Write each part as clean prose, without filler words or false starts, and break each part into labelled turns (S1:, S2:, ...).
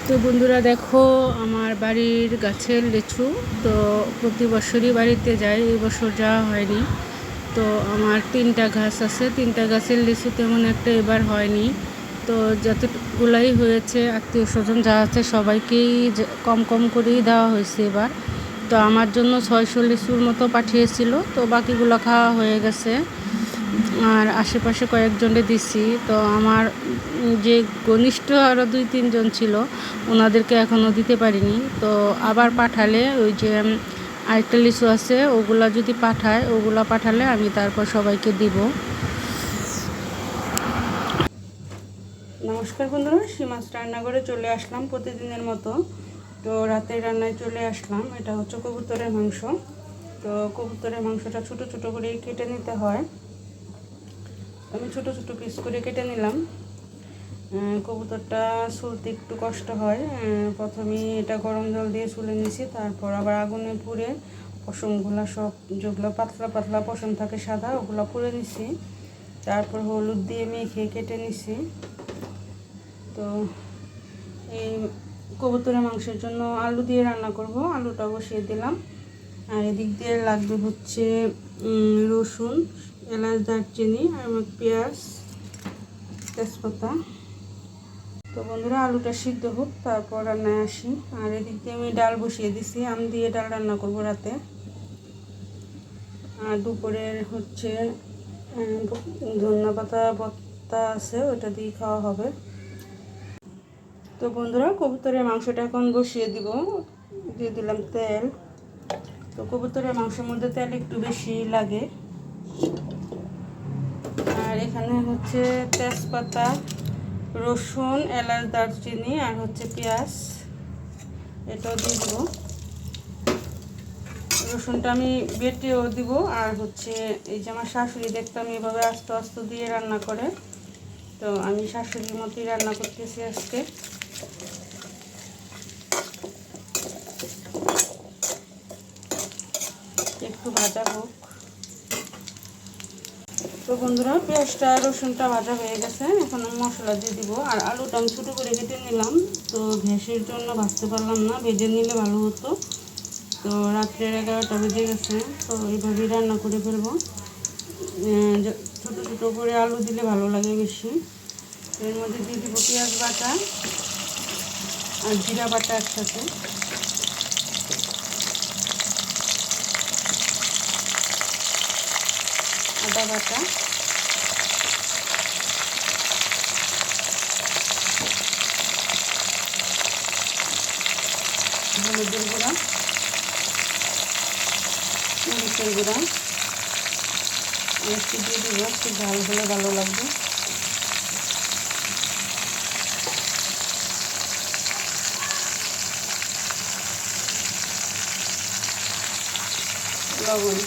S1: তো বন্ধুরা দেখো আমার বাড়ির গাছের লিচু। তো প্রতি বছরই বাড়িতে যাই, এই বছর যাওয়া হয়নি। তো আমার 3টা গাছ আছে, 3টা গাছের লিচু তেমন একটা এবার হয়নি। তো যতগুলাই হয়েছে আত্মীয় স্বজন যা আছে সবাইকেই কম কম করেই দেওয়া হয়েছে এবার। তো আমার জন্য 600 লিচুর মতো পাঠিয়েছিল, তো বাকিগুলো খাওয়া হয়ে গেছে আর আশেপাশে কয়েকজনে দিছি। তো আমার যে ঘনিষ্ঠ আরও 2-3 জন ছিল ওনাদেরকে এখনও দিতে পারিনি। তো আবার পাঠালে ওই যে আরেকটা লিচু আছে ওগুলা যদি পাঠায়, ওগুলা পাঠালে আমি তারপর সবাইকে দিব। নমস্কার বন্ধুরা, সীমাস রান্নাঘরে চলে আসলাম প্রতিদিনের মতো। তো রাতের রান্নায় চলে আসলাম। এটা হচ্ছে কবুতরের মাংস। তো কবুতরের মাংসটা ছোটো ছোটো করে কেটে নিতে হয়। আমি ছোটো ছোটো পিস করে কেটে নিলাম। কবুতরটা ছুলতে একটু কষ্ট হয়। প্রথমে এটা গরম জল দিয়ে ছুলে নিছি, তারপর আবার আগুনে পুড়ে পশমগুলো সব যেগুলো পাতলা পাতলা পশম থাকে সাদা ওগুলো পুড়ে নিছি, তারপর হলুদ দিয়ে মেখে কেটে নিছি। তো এই কবুতরের মাংসের জন্য আলু দিয়ে রান্না করব। আলুটা বসিয়ে দিলাম। আর এদিক দিয়ে লাগবে হচ্ছে রসুন, এলাচ, দারচিনি আর পেঁয়াজ, তেজপাতা। তো বন্ধুরা আলুটা সিদ্ধ হোক, তারপর রান্নায় আসি। আর এদিক দিয়ে আমি ডাল বসিয়ে দিছি, আম দিয়ে ডাল রান্না করব রাতে। আর দুপুরের হচ্ছে ধনিয়া পাতা ভর্তা আছে, ওটা দিয়ে খাওয়া হবে। তো বন্ধুরা কবুতরের মাংসটা এখন বসিয়ে দিব। দিয়ে দিলাম তেল। তো কবুতরের মাংসের মধ্যে তেল একটু বেশি লাগে। আর এখানে হচ্ছে তেজপাতা, রসুন, এলাচ, দারচিনি আর হচ্ছে পেঁয়াজ, এটাও দিয়ে দিব। রসুনটা আমি বেটেও দিব। আর হচ্ছে এই যে আমার শাশুড়ি দেখতাম এভাবে আস্তে আস্তে দিয়ে রান্না করে, তো আমি শাশুড়ির মতোই রান্না করতেছি আজকে। একটু ভাজা হোক। তো বন্ধুরা পেঁয়াজটা রসুনটা ভাজা হয়ে গেছে, এখন আমি মশলা দিয়ে দিব। আর আলুটা আমি ছোটো করে কেটে নিলাম, তো গ্যাসের জন্য ভাজতে পারলাম না, ভেজে নিলে ভালো হতো। তো রাত্রের 11টা বেজে গেছে, তো এইভাবেই রান্না করে ফেলবো। ছোটো ছোটো করে আলু দিলে ভালো লাগে বেশি। এর মধ্যে দিয়ে দিব পেঁয়াজ বাটা আর জিরা বাটা একসাথে। আদা বাটা, হলুদের গুঁড়া, মরিচের গুঁড়া একটু দিয়ে দিব, একটু ঝাল হলে ভালো লাগবে। লবণ।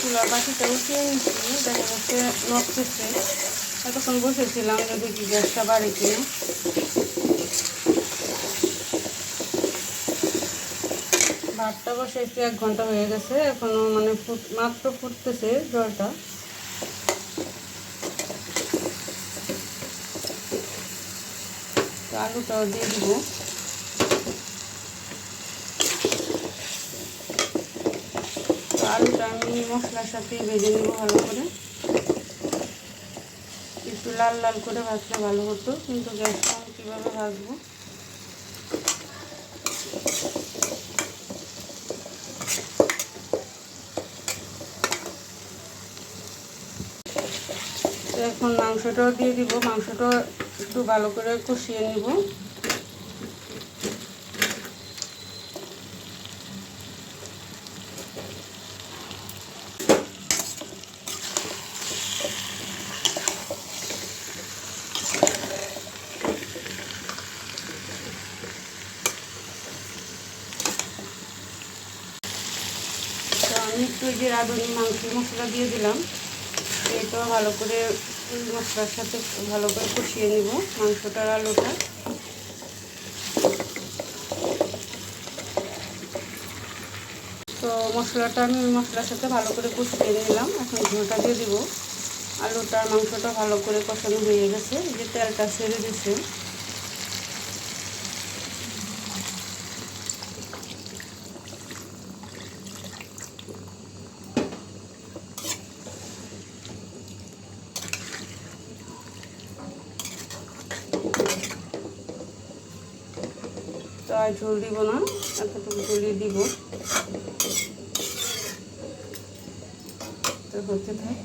S1: চুলার বাটিটা উঠিয়ে নিচ্ছি, দেখা যাচ্ছে নড়তেছে। এতক্ষণ বসেছিলাম যে দেখি গ্যাসটা বাড়ে কিনা। ভাতটা বসে একটু 1 ঘন্টা হয়ে গেছে, এখনো মানে মাত্র ফুটতেছে জলটা। আলুটাও দিয়ে দিব। আলুটা আমি মশলার সাথে ভেজে নেব ভালো করে। একটু লাল লাল করে ভাজলে ভালো হতো, কিন্তু গ্যাসটা আমি কীভাবে ভাজবো। তো এখন মাংসটাও দিয়ে দিব। মাংসটা একটু ভালো করে কষিয়ে নিব। আমি একটু যে রাঁধুনি মাংস মশলা দিয়ে দিলাম, এটাও ভালো করে মশলার সাথে ভালো করে কষিয়ে নিব মাংসটার আলুটা। তো মশলাটা আমি মশলার সাথে ভালো করে কষিয়ে নিলাম। এখন ঝোলটা দিয়ে দিব। আলুটার মাংসটা ভালো করে কষানো হয়ে গেছে, এই যে তেলটা ছেড়ে দিছে। তো আর ঝোল দিব না, এতটুকু ঝোলই দিব। তো হতে থাক।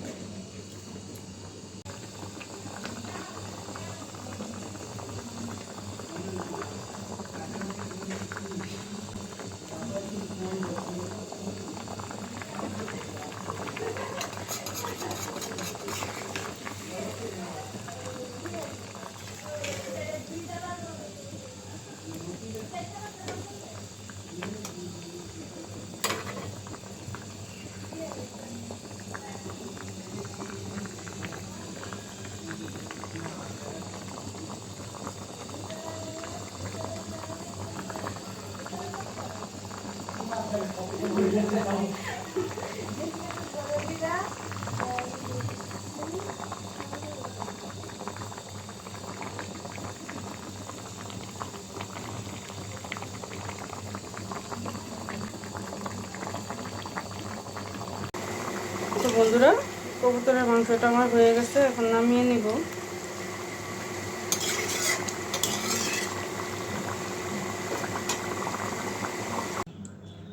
S1: তো বন্ধুরা, কবুতরের মাংসটা আমার হয়ে গেছে, এখন নামিয়ে নিব।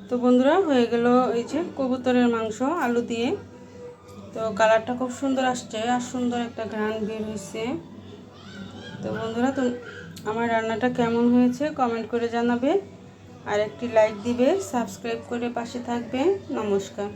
S1: তো বন্ধুরা, হয়ে গেল এই যে কবুতরের মাংস আলু দিয়ে। তো কালারটা খুব সুন্দর আসছে আর সুন্দর একটা ঘ্রাণ বের হয়েছে। তো বন্ধুরা, তো আমার রান্নাটা কেমন হয়েছে কমেন্ট করে জানাবে, আর একটি লাইক দিবে, সাবস্ক্রাইব করে পাশে থাকবে। নমস্কার।